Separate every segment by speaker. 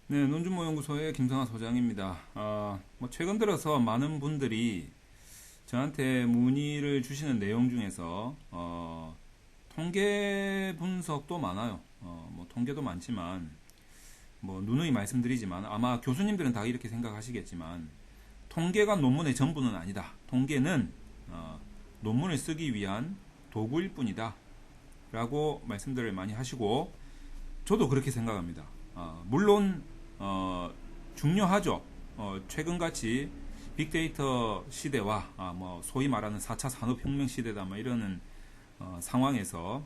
Speaker 1: 네, 논준모연구소의 김성하 소장입니다. 최근 들어서 많은 분들이 저한테 문의를 주시는 내용 중에서, 통계 분석도 많아요. 통계도 많지만, 누누이 말씀드리지만, 아마 교수님들은 다 이렇게 생각하시겠지만, 통계가 논문의 전부는 아니다. 통계는, 논문을 쓰기 위한 도구일 뿐이다. 라고 말씀들을 많이 하시고, 저도 그렇게 생각합니다. 물론 중요하죠. 최근같이 빅데이터 시대와 소위 말하는 4차 산업혁명 시대다 이러는 상황에서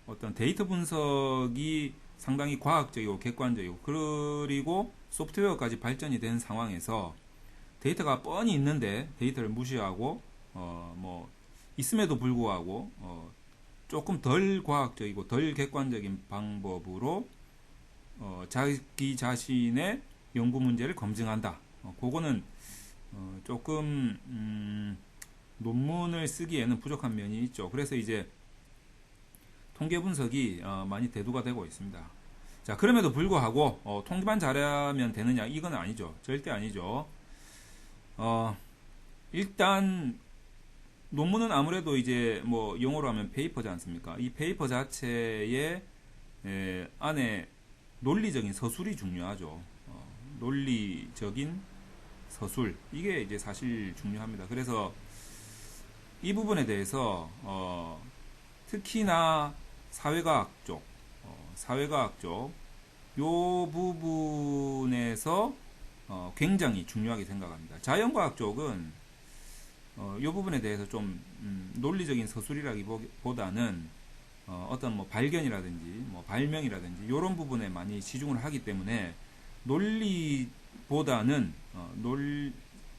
Speaker 1: 어떤 데이터 분석이 상당히 과학적이고 객관적이고 그리고 소프트웨어까지 발전이 된 상황에서 데이터가 뻔히 있는데 데이터를 무시하고 있음에도 불구하고 조금 덜 과학적이고 덜 객관적인 방법으로 자기 자신의 연구 문제를 검증한다. 그거는 조금 논문을 쓰기에는 부족한 면이 있죠. 그래서 이제 통계 분석이 많이 대두가 되고 있습니다. 자, 그럼에도 불구하고 통계만 잘하면 되느냐? 이건 아니죠. 절대 아니죠. 일단 논문은 아무래도 이제 영어로 하면 페이퍼지 않습니까? 이 페이퍼 자체에 안에 논리적인 서술이 중요하죠. 논리적인 서술 이게 이제 사실 중요합니다. 그래서 이 부분에 대해서 특히나 사회과학 쪽, 요 부분에서 굉장히 중요하게 생각합니다. 자연과학 쪽은 이 부분에 대해서 좀 논리적인 서술이라기보다는 어떤 발견이라든지 발명이라든지 이런 부분에 많이 치중을 하기 때문에 논리보다는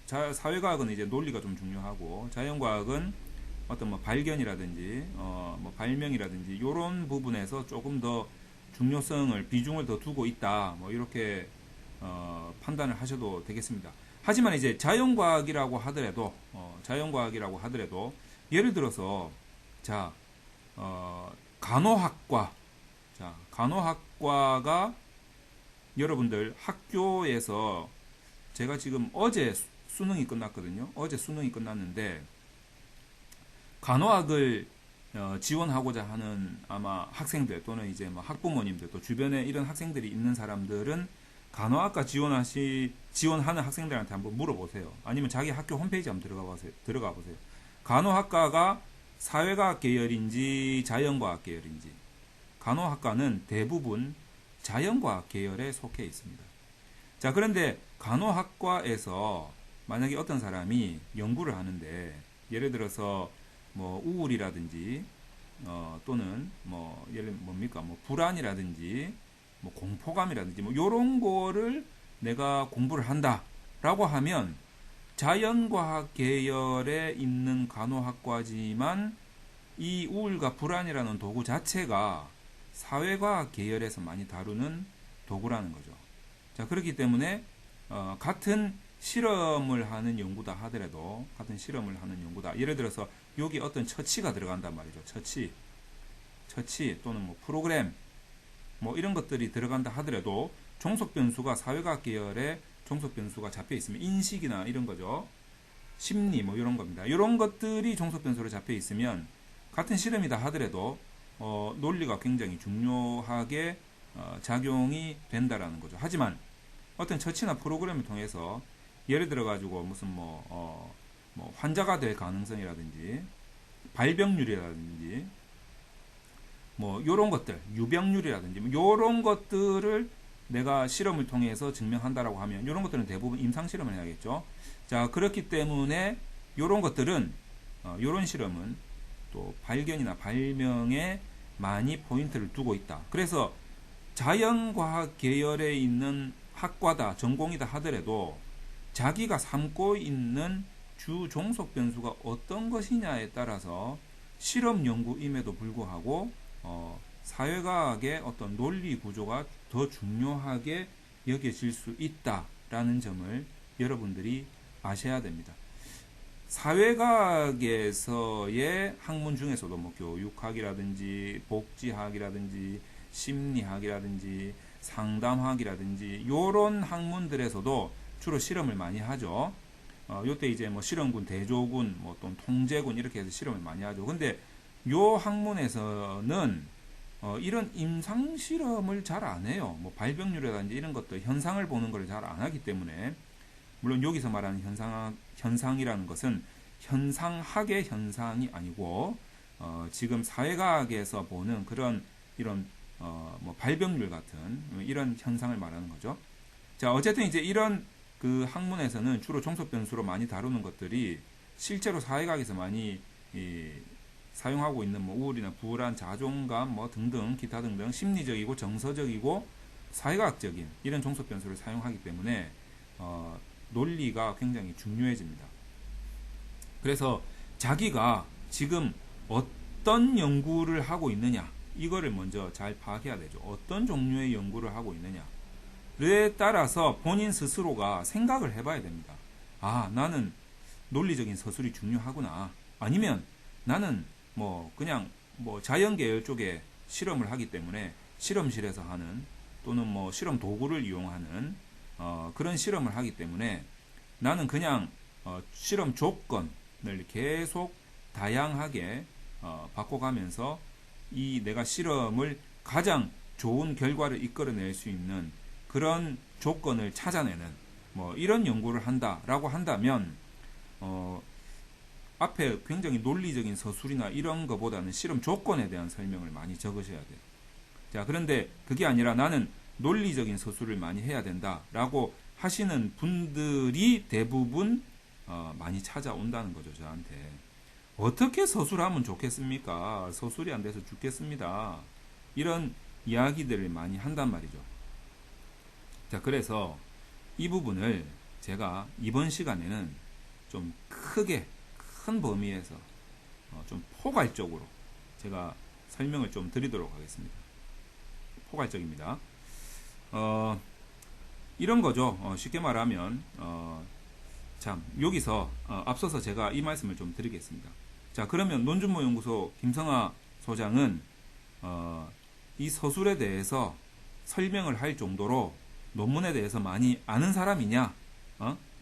Speaker 1: 사회과학은 이제 논리가 좀 중요하고 자연과학은 어떤 발견이라든지 발명이라든지 이런 부분에서 조금 더 중요성을 비중을 더 두고 있다 이렇게 판단을 하셔도 되겠습니다. 하지만 이제 자연과학이라고 하더라도 예를 들어서 자 간호학과. 자, 간호학과가 여러분들 학교에서 제가 지금 어제 수능이 끝났거든요. 어제 수능이 끝났는데 간호학을 지원하고자 하는 아마 학생들 또는 이제 학부모님들 또 주변에 이런 학생들이 있는 사람들은 간호학과 지원하는 학생들한테 한번 물어보세요. 아니면 자기 학교 홈페이지 한번 들어가 보세요. 간호학과가 사회과학 계열인지 자연과학 계열인지. 간호학과는 대부분 자연과학 계열에 속해 있습니다. 자, 그런데 간호학과에서 만약에 어떤 사람이 연구를 하는데 예를 들어서 우울이라든지 또는 예를 뭡니까 불안이라든지 공포감이라든지 요런 거를 내가 공부를 한다라고 하면 자연과학 계열에 있는 간호학과지만 이 우울과 불안이라는 도구 자체가 사회과학 계열에서 많이 다루는 도구라는 거죠. 자, 그렇기 때문에 같은 실험을 하는 연구다 하더라도 예를 들어서 여기 어떤 처치가 들어간단 말이죠. 처치 또는 프로그램 이런 것들이 들어간다 하더라도 종속 변수가 사회과학 계열에 종속 변수가 잡혀 있으면 인식이나 이런 거죠. 심리 이런 겁니다. 이런 것들이 종속 변수로 잡혀 있으면 같은 실험이다 하더라도 논리가 굉장히 중요하게 작용이 된다라는 거죠. 하지만 어떤 처치나 프로그램을 통해서 예를 들어 가지고 무슨 환자가 될 가능성이라든지 발병률이라든지 요런 것들, 유병률이라든지 요런 것들을 내가 실험을 통해서 증명한다라고 하면 요런 것들은 대부분 임상 실험을 해야겠죠. 자, 그렇기 때문에 요런 것들은 요런 실험은 또 발견이나 발명에 많이 포인트를 두고 있다. 그래서 자연과학 계열에 있는 학과다, 전공이다 하더라도 자기가 삼고 있는 주 종속 변수가 어떤 것이냐에 따라서 실험 연구임에도 불구하고 사회과학의 어떤 논리 구조가 더 중요하게 여겨질 수 있다라는 점을 여러분들이 아셔야 됩니다. 사회과학에서의 학문 중에서도 교육학이라든지 복지학이라든지 심리학이라든지 상담학이라든지 요런 학문들에서도 주로 실험을 많이 하죠. 요때 이제 뭐 실험군, 대조군, 뭐 또 통제군 이렇게 해서 실험을 많이 하죠. 근데 요 학문에서는 이런 임상 실험을 잘 안 해요. 뭐 발병률이라든지 이런 것들 현상을 보는 걸 잘 안 하기 때문에, 물론 여기서 말하는 현상이라는 것은 현상학의 현상이 아니고 지금 사회과학에서 보는 그런 이런 뭐 발병률 같은 이런 현상을 말하는 거죠. 자, 어쨌든 이제 이런 그 학문에서는 주로 종속 변수로 많이 다루는 것들이 실제로 사회과학에서 많이 사용하고 있는 뭐 우울이나 불안, 자존감 뭐 등등 기타 등등 심리적이고 정서적이고 사회과학적인 이런 종속 변수를 사용하기 때문에 논리가 굉장히 중요해집니다. 그래서 자기가 지금 어떤 연구를 하고 있느냐 이거를 먼저 잘 파악해야 되죠. 어떤 종류의 연구를 하고 있느냐에 따라서 본인 스스로가 생각을 해봐야 됩니다. 아, 나는 논리적인 서술이 중요하구나. 아니면 나는 뭐 그냥 뭐 자연계열 쪽에 실험을 하기 때문에 실험실에서 하는 또는 뭐 실험 도구를 이용하는 그런 실험을 하기 때문에 나는 그냥 실험 조건을 계속 다양하게 바꿔가면서 이 내가 실험을 가장 좋은 결과를 이끌어낼 수 있는 그런 조건을 찾아내는 뭐 이런 연구를 한다라고 한다면 앞에 굉장히 논리적인 서술이나 이런 것보다는 실험 조건에 대한 설명을 많이 적으셔야 돼요. 자, 그런데 그게 아니라 나는 논리적인 서술을 많이 해야 된다라고 하시는 분들이 대부분 많이 찾아온다는 거죠, 저한테. 어떻게 서술하면 좋겠습니까? 서술이 안 돼서 죽겠습니다. 이런 이야기들을 많이 한단 말이죠. 자, 그래서 이 부분을 제가 이번 시간에는 좀 크게 큰 범위에서 좀 포괄적으로 제가 설명을 좀 드리도록 하겠습니다. 포괄적입니다. 이런 거죠. 쉽게 말하면 참 여기서 앞서서 제가 이 말씀을 좀 드리겠습니다. 자, 그러면 논준모 연구소 김성하 소장은 이 서술에 대해서 설명을 할 정도로 논문에 대해서 많이 아는 사람이냐?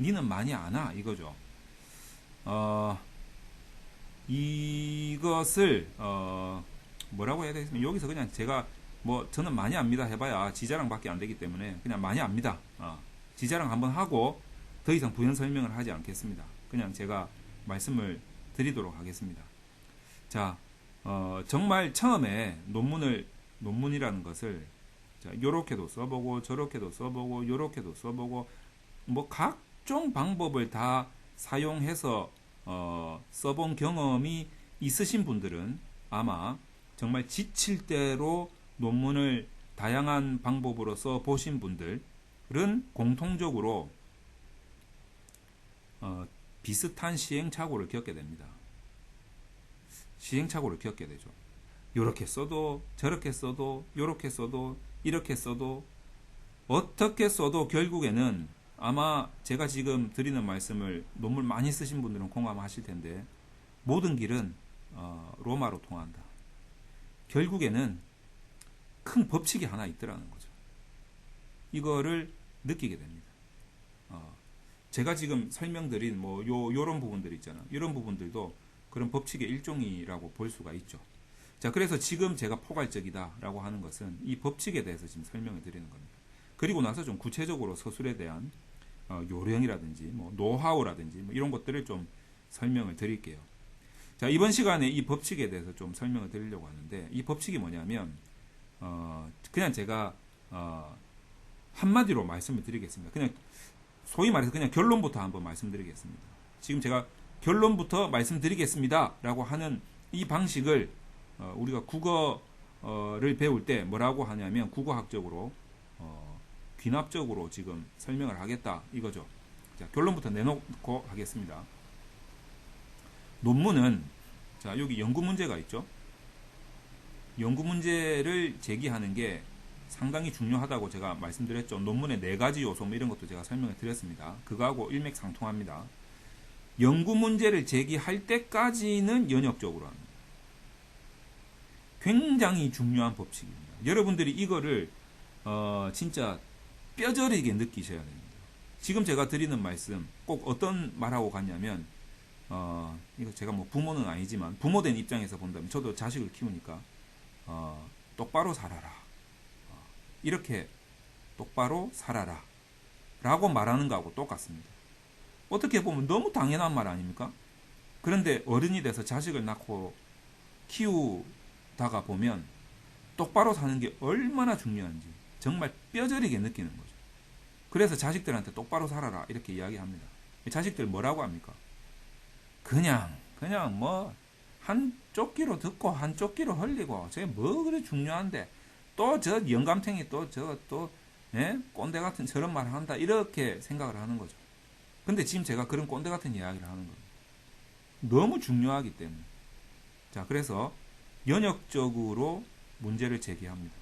Speaker 1: 니는 많이 아나? 이거죠. 이것을 뭐라고 해야 되겠습니까? 여기서 그냥 제가 뭐 저는 많이 압니다 해봐야 지자랑밖에 안 되기 때문에 그냥 많이 압니다. 지자랑 한번 하고 더 이상 부연 설명을 하지 않겠습니다. 그냥 제가 말씀을 드리도록 하겠습니다. 자, 정말 처음에 논문이라는 것을 자, 요렇게도 써보고 저렇게도 써보고 요렇게도 써보고 뭐 각종 방법을 다 사용해서 써본 경험이 있으신 분들은 아마 정말 지칠 대로 논문을 다양한 방법으로 써보신 분들은 공통적으로 비슷한 시행착오를 겪게 됩니다. 시행착오를 겪게 되죠. 요렇게 써도 저렇게 써도 요렇게 써도 이렇게 써도 어떻게 써도 결국에는 아마 제가 지금 드리는 말씀을 논문 많이 쓰신 분들은 공감하실 텐데 모든 길은 로마로 통한다. 결국에는 큰 법칙이 하나 있더라는 거죠. 이거를 느끼게 됩니다. 제가 지금 설명드린 뭐 요런 부분들 있잖아요. 이런 부분들도 그런 법칙의 일종이라고 볼 수가 있죠. 자, 그래서 지금 제가 포괄적이다라고 하는 것은 이 법칙에 대해서 지금 설명을 드리는 겁니다. 그리고 나서 좀 구체적으로 서술에 대한 요령이라든지 뭐 노하우라든지 뭐 이런 것들을 좀 설명을 드릴게요. 자, 이번 시간에 이 법칙에 대해서 좀 설명을 드리려고 하는데 이 법칙이 뭐냐면 그냥 제가 한마디로 말씀을 드리겠습니다. 그냥 소위 말해서 그냥 결론부터 한번 말씀드리겠습니다. 지금 제가 결론부터 말씀드리겠습니다 라고 하는 이 방식을 우리가 국어를 배울 때 뭐라고 하냐면 국어학적으로 귀납적으로 지금 설명을 하겠다 이거죠. 자, 결론부터 내놓고 하겠습니다. 논문은 자, 여기 연구 문제가 있죠. 연구 문제를 제기하는 게 상당히 중요하다고 제가 말씀드렸죠. 논문의 4가지 요소 뭐 이런 것도 제가 설명을 드렸습니다. 그거하고 일맥상통합니다. 연구 문제를 제기할 때까지는 연역적으로 합니다. 굉장히 중요한 법칙입니다. 여러분들이 이거를 진짜 뼈저리게 느끼셔야 됩니다. 지금 제가 드리는 말씀 꼭 어떤 말하고 같냐면 이거 제가 뭐 부모는 아니지만 부모된 입장에서 본다면 저도 자식을 키우니까 똑바로 살아라. 이렇게 똑바로 살아라. 라고 말하는 거하고 똑같습니다. 어떻게 보면 너무 당연한 말 아닙니까? 그런데 어른이 돼서 자식을 낳고 키우다가 보면 똑바로 사는 게 얼마나 중요한지 정말 뼈저리게 느끼는 거죠. 그래서 자식들한테 똑바로 살아라 이렇게 이야기합니다. 자식들 뭐라고 합니까? 그냥 뭐 한쪽 귀로 듣고 한쪽 귀로 흘리고 저게 뭐 그래 중요한데 또 저 영감탱이 또 꼰대 같은 저런 말 한다 이렇게 생각을 하는 거죠. 근데 지금 제가 그런 꼰대 같은 이야기를 하는 거예요. 너무 중요하기 때문에. 자, 그래서 연역적으로 문제를 제기합니다.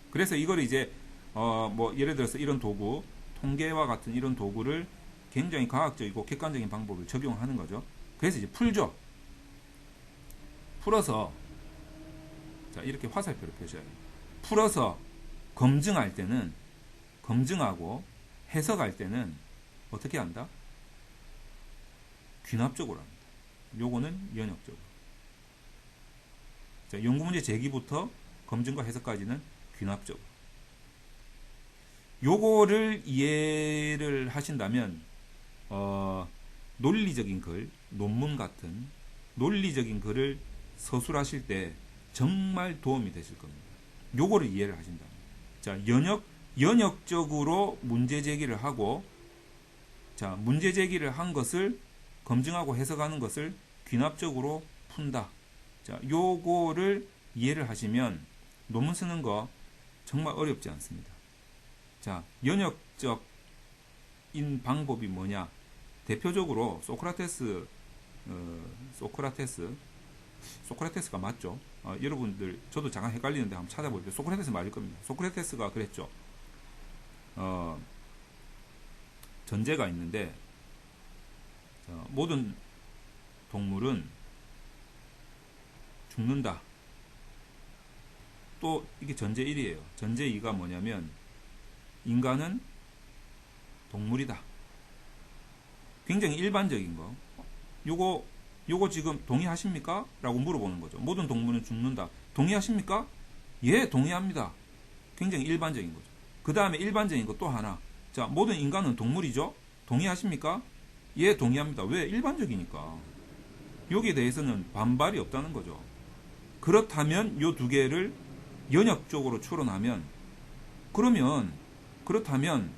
Speaker 1: 그래서 이걸 이제 뭐 예를 들어서 이런 도구, 통계와 같은 이런 도구를 굉장히 과학적이고 객관적인 방법을 적용하는 거죠. 그래서 이제 풀죠. 풀어서 자, 이렇게 화살표를 표시해요. 풀어서 검증할 때는 검증하고 해석할 때는 어떻게 한다? 귀납적으로 합니다. 요거는 연역적으로. 자, 연구문제 제기부터 검증과 해석까지는 귀납적으로. 요거를 이해를 하신다면 논리적인 글, 논문 같은 논리적인 글을 서술하실 때 정말 도움이 되실 겁니다. 요거를 이해를 하신다면. 자, 연역적으로 문제 제기를 하고, 자, 문제 제기를 한 것을 검증하고 해석하는 것을 귀납적으로 푼다. 자, 요거를 이해를 하시면 논문 쓰는 거 정말 어렵지 않습니다. 자, 연역적인 방법이 뭐냐? 대표적으로 소크라테스가 맞죠? 여러분들 저도 잠깐 헷갈리는데 한번 찾아볼 때 소크라테스 맞을 겁니다. 소크라테스가 그랬죠. 전제가 있는데 모든 동물은 죽는다. 또 이게 전제 1이에요. 전제 2가 뭐냐면 인간은 동물이다. 굉장히 일반적인 거. 요거 지금 동의하십니까? 라고 물어보는 거죠. 모든 동물은 죽는다. 동의하십니까? 예, 동의합니다. 굉장히 일반적인 거죠. 그 다음에 일반적인 거 또 하나. 자, 모든 인간은 동물이죠? 동의하십니까? 예, 동의합니다. 왜? 일반적이니까. 여기에 대해서는 반발이 없다는 거죠. 그렇다면 요 두 개를 연역적으로 추론하면 그렇다면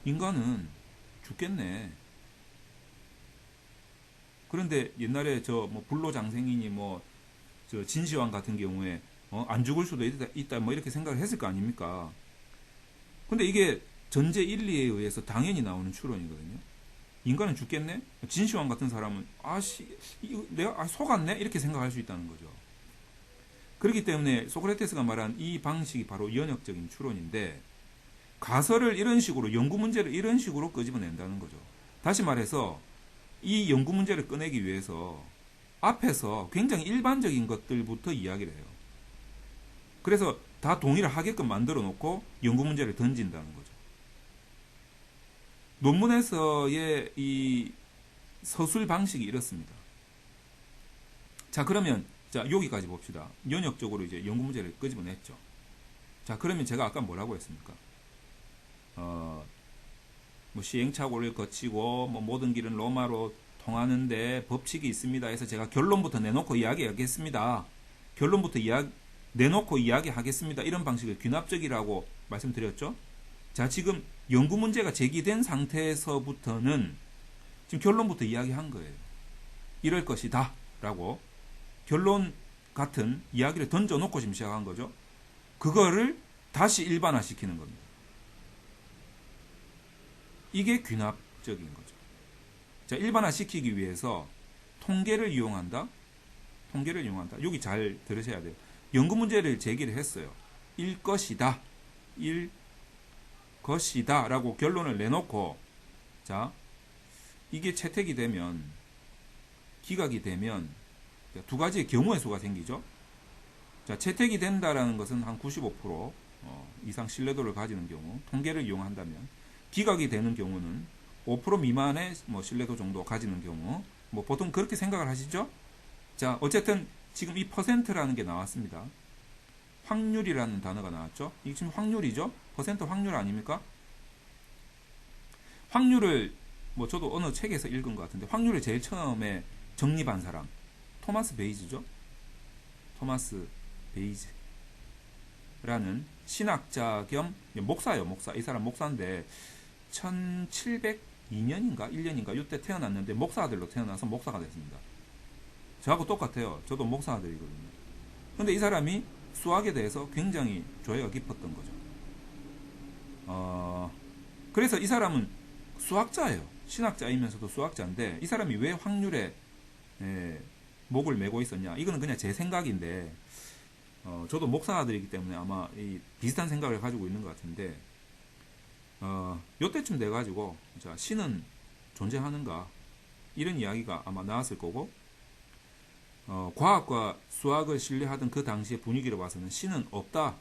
Speaker 1: 인간은 죽겠네. 그런데 옛날에 뭐 불로장생이니 저 진시황 같은 경우에 안 죽을 수도 있다 뭐 이렇게 생각을 했을 거 아닙니까? 근데 이게 전제 1, 2에 의해서 당연히 나오는 추론이거든요. 인간은 죽겠네? 진시황 같은 사람은 내가 속았네? 이렇게 생각할 수 있다는 거죠. 그렇기 때문에 소크라테스가 말한 이 방식이 바로 연역적인 추론인데 가설을 이런 식으로 연구 문제를 이런 식으로 끄집어낸다는 거죠. 다시 말해서 이 연구 문제를 꺼내기 위해서 앞에서 굉장히 일반적인 것들부터 이야기를 해요. 그래서 다 동의를 하게끔 만들어 놓고 연구 문제를 던진다는 거죠. 논문에서의 이 서술 방식이 이렇습니다. 자, 그러면 여기까지 봅시다. 연역적으로 이제 연구 문제를 끄집어냈죠. 자, 그러면 제가 아까 뭐라고 했습니까? 뭐 시행착오를 거치고 모든 길은 로마로 통하는데 법칙이 있습니다 해서 제가 결론부터 내놓고 이야기하겠습니다. 결론부터 내놓고 이야기하겠습니다. 이런 방식을 귀납적이라고 말씀드렸죠. 자, 지금 연구 문제가 제기된 상태에서부터는 지금 결론부터 이야기한 거예요. 이럴 것이다 라고 결론 같은 이야기를 던져놓고 지금 시작한 거죠. 그거를 다시 일반화시키는 겁니다. 이게 귀납적인 거죠. 자, 일반화시키기 위해서 통계를 이용한다. 여기 잘 들으셔야 돼요. 연구 문제를 제기를 했어요. 일 것이다 라고 결론을 내놓고, 자, 이게 채택이 되면, 기각이 되면 두 가지의 경우의 수가 생기죠. 자, 채택이 된다라는 것은 한 95%, 이상 신뢰도를 가지는 경우, 통계를 이용한다면, 기각이 되는 경우는 5% 미만의 뭐 신뢰도 정도 가지는 경우, 뭐 보통 그렇게 생각을 하시죠? 자, 어쨌든 지금 이 퍼센트라는 게 나왔습니다. 확률이라는 단어가 나왔죠? 이게 지금 확률이죠? 퍼센트 확률 아닙니까? 확률을 뭐 저도 어느 책에서 읽은 것 같은데, 확률을 제일 처음에 정립한 사람 토마스 베이즈죠. 토마스 베이즈라는 신학자 겸 목사예요. 목사. 이 사람 목사인데 1702년인가 1년인가 이때 태어났는데 목사 아들로 태어나서 목사가 됐습니다. 저하고 똑같아요. 저도 목사 아들이거든요. 근데 이 사람이 수학에 대해서 굉장히 조예가 깊었던 거죠. 그래서 이 사람은 수학자예요. 신학자이면서도 수학자인데, 이 사람이 왜 확률에 목을 메고 있었냐? 이거는 그냥 제 생각인데, 저도 목사 아들이기 때문에 아마 이 비슷한 생각을 가지고 있는 것 같은데, 요때쯤 돼가지고, 자, 신은 존재하는가? 이런 이야기가 아마 나왔을 거고, 과학과 수학을 신뢰하던 그 당시의 분위기를 봐서는 신은 없다.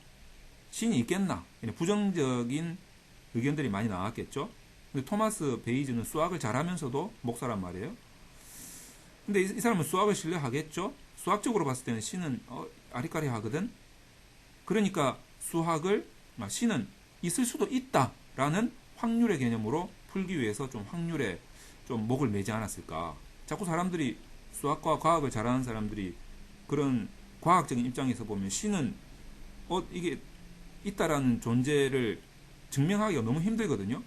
Speaker 1: 신이 있겠나? 부정적인 의견들이 많이 나왔겠죠? 근데 토마스 베이즈는 수학을 잘하면서도 목사란 말이에요. 근데 이 사람은 수학을 신뢰하겠죠? 수학적으로 봤을 때는 신은 아리까리 하거든? 그러니까 신은 있을 수도 있다라는 확률의 개념으로 풀기 위해서 좀 확률에 좀 목을 매지 않았을까. 자꾸 사람들이 수학과 과학을 잘하는 사람들이 그런 과학적인 입장에서 보면 신은 이게 있다라는 존재를 증명하기가 너무 힘들거든요.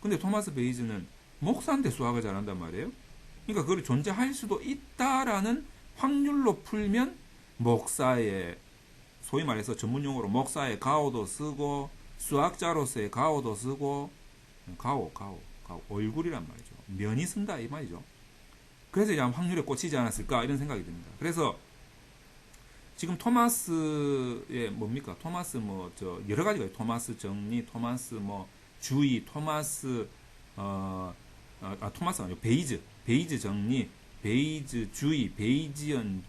Speaker 1: 근데 토마스 베이즈는 목사인데 수학을 잘한단 말이에요. 그러니까 그걸 존재할 수도 있다라는 확률로 풀면 목사의, 소위 말해서 전문용어로 목사의 가오도 쓰고 수학자로서의 가오도 쓰고, 가오 얼굴이란 말이죠. 면이 쓴다 이 말이죠. 그래서 이제 확률에 꽂히지 않았을까 이런 생각이 듭니다. 그래서 지금 토마스의 뭡니까? 토마스 여러 가지가 있어요. 토마스 정리, 토마스 주의, 토마스 토마스 아니고 베이즈 정리, 베이즈 주의, 베이지언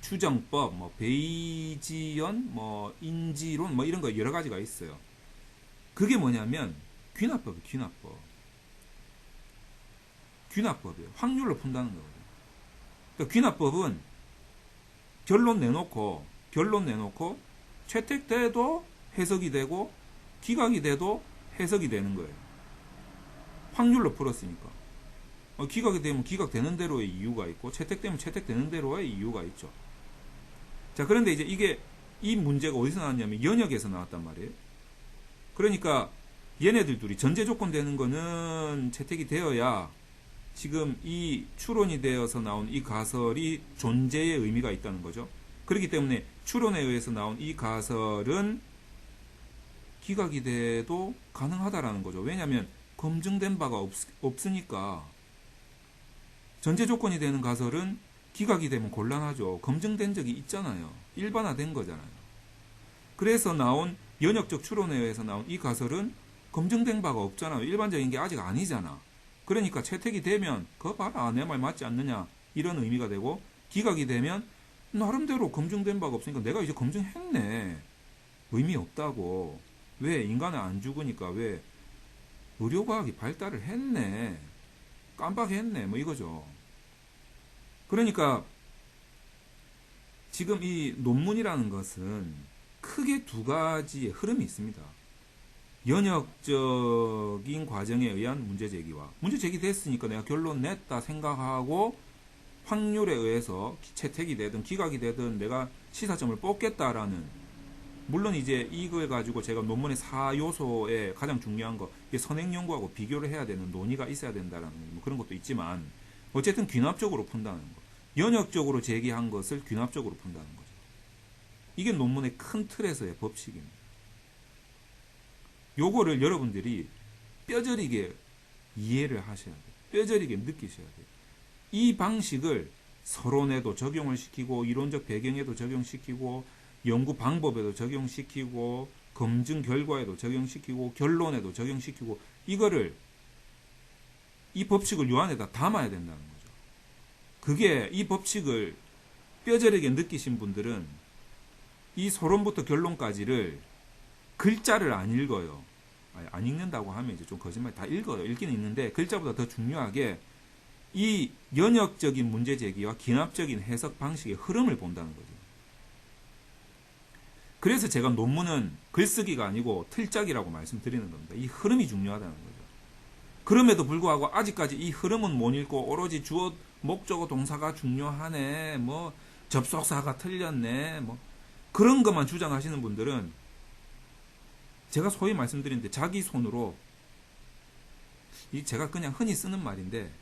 Speaker 1: 추정법, 베이지언 인지론 이런 거 여러 가지가 있어요. 그게 뭐냐면 귀납법이에요. 귀납법이에요. 확률로 푼다는 거거든요. 그러니까 귀납법은 결론 내놓고 채택돼도 해석이 되고 기각이 돼도 해석이 되는 거예요. 확률로 풀었으니까. 기각이 되면 기각되는 대로의 이유가 있고 채택되면 채택되는 대로의 이유가 있죠. 자, 그런데 이제 이 문제가 어디서 나왔냐면 연역에서 나왔단 말이에요. 그러니까 얘네들 둘이 전제 조건 되는 거는 채택이 되어야 지금 이 추론이 되어서 나온 이 가설이 존재의 의미가 있다는 거죠. 그렇기 때문에 추론에 의해서 나온 이 가설은 기각이 돼도 가능하다라는 거죠. 왜냐하면 검증된 바가 없으니까. 전제 조건이 되는 가설은 기각이 되면 곤란하죠. 검증된 적이 있잖아요. 일반화된 거잖아요. 그래서 나온 연역적 추론에 의해서 나온 이 가설은 검증된 바가 없잖아요. 일반적인 게 아직 아니잖아. 그러니까 채택이 되면 그거 봐라 내 말 맞지 않느냐 이런 의미가 되고, 기각이 되면 나름대로 검증된 바가 없으니까 내가 이제 검증했네, 의미 없다고. 왜? 인간은 안 죽으니까. 왜? 의료과학이 발달을 했네, 깜빡했네, 이거죠. 그러니까 지금 이 논문이라는 것은 크게 두 가지의 흐름이 있습니다. 연역적인 과정에 의한 문제 제기와, 문제 제기됐으니까 내가 결론 냈다 생각하고 확률에 의해서 채택이 되든 기각이 되든 내가 시사점을 뽑겠다라는, 물론 이제 이걸 가지고 제가 논문의 4요소에 가장 중요한 거, 이게 선행연구하고 비교를 해야 되는 논의가 있어야 된다라는 그런 것도 있지만, 어쨌든 귀납적으로 푼다는 거, 연역적으로 제기한 것을 귀납적으로 푼다는 거죠. 이게 논문의 큰 틀에서의 법칙입니다. 요거를 여러분들이 뼈저리게 이해를 하셔야 돼요. 뼈저리게 느끼셔야 돼요. 이 방식을 서론에도 적용을 시키고, 이론적 배경에도 적용시키고, 연구 방법에도 적용시키고, 검증 결과에도 적용시키고, 결론에도 적용시키고, 이 법칙을 요 안에다 담아야 된다는 거죠. 그게, 이 법칙을 뼈저리게 느끼신 분들은 이 서론부터 결론까지를 글자를 안 읽어요. 아니, 안 읽는다고 하면 이제 좀 거짓말, 다 읽어요. 읽기는 읽는데 글자보다 더 중요하게 이 연역적인 문제 제기와 기납적인 해석 방식의 흐름을 본다는 거죠. 그래서 제가 논문은 글쓰기가 아니고 틀짜기라고 말씀드리는 겁니다. 이 흐름이 중요하다는 거죠. 그럼에도 불구하고 아직까지 이 흐름은 못 읽고 오로지 주어, 목적어, 동사가 중요하네, 뭐 접속사가 틀렸네, 뭐 그런 것만 주장하시는 분들은 제가 소위 말씀드리는데 자기 손으로, 이 제가 그냥 흔히 쓰는 말인데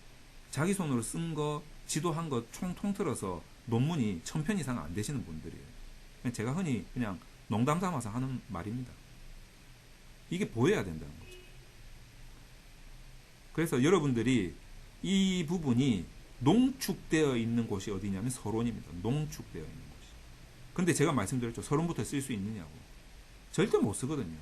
Speaker 1: 자기 손으로 쓴 거, 지도한 거 총 통틀어서 논문이 1000편 이상 안 되시는 분들이에요. 제가 흔히 그냥 농담 삼아서 하는 말입니다. 이게 보여야 된다는 거죠. 그래서 여러분들이 이 부분이 농축되어 있는 곳이 어디냐면 서론입니다. 농축되어 있는 곳이. 근데 제가 말씀드렸죠. 서론부터 쓸 수 있느냐고. 절대 못 쓰거든요.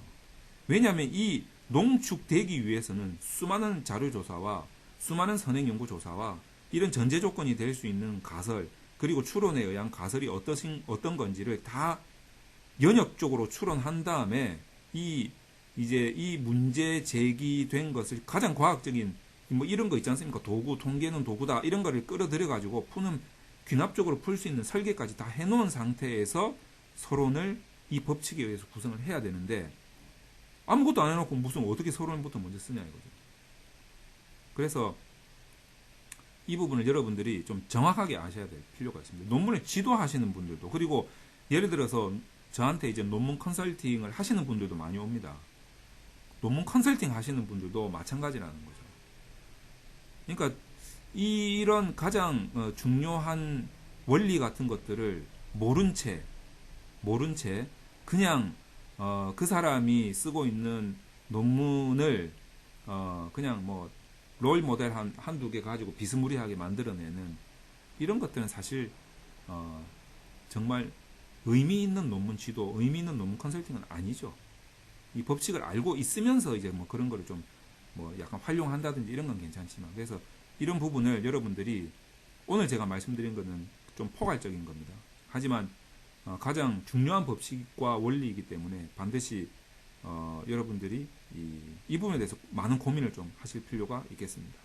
Speaker 1: 왜냐하면 이 농축되기 위해서는 수많은 자료조사와 수많은 선행연구조사와 이런 전제 조건이 될 수 있는 가설, 그리고 추론에 의한 가설이 어떤 건지를 다 연역적으로 추론한 다음에 이제 이 문제 제기된 것을 가장 과학적인 뭐 이런 거 있지 않습니까? 도구, 통계는 도구다. 이런 거를 끌어들여 가지고 푸는, 귀납적으로 풀 수 있는 설계까지 다 해놓은 상태에서 서론을 이 법칙에 의해서 구성을 해야 되는데 아무것도 안 해놓고 무슨 어떻게 서론부터 먼저 쓰냐 이거죠. 그래서 이 부분을 여러분들이 좀 정확하게 아셔야 될 필요가 있습니다. 논문을 지도하시는 분들도, 그리고 예를 들어서 저한테 이제 논문 컨설팅을 하시는 분들도 많이 옵니다. 논문 컨설팅 하시는 분들도 마찬가지라는 거죠. 그러니까 이런 가장 중요한 원리 같은 것들을 모른 채 그냥 그 사람이 쓰고 있는 논문을 그냥 뭐 롤 모델 한두 개 가지고 비스무리하게 만들어내는 이런 것들은 사실 정말 의미 있는 논문 지도, 의미 있는 논문 컨설팅은 아니죠. 이 법칙을 알고 있으면서 이제 뭐 그런 거를 좀 뭐 약간 활용한다든지 이런 건 괜찮지만, 그래서 이런 부분을 여러분들이 오늘 제가 말씀드린 거는 좀 포괄적인 겁니다. 하지만 가장 중요한 법칙과 원리이기 때문에 반드시 여러분들이 이 부분에 대해서 많은 고민을 좀 하실 필요가 있겠습니다.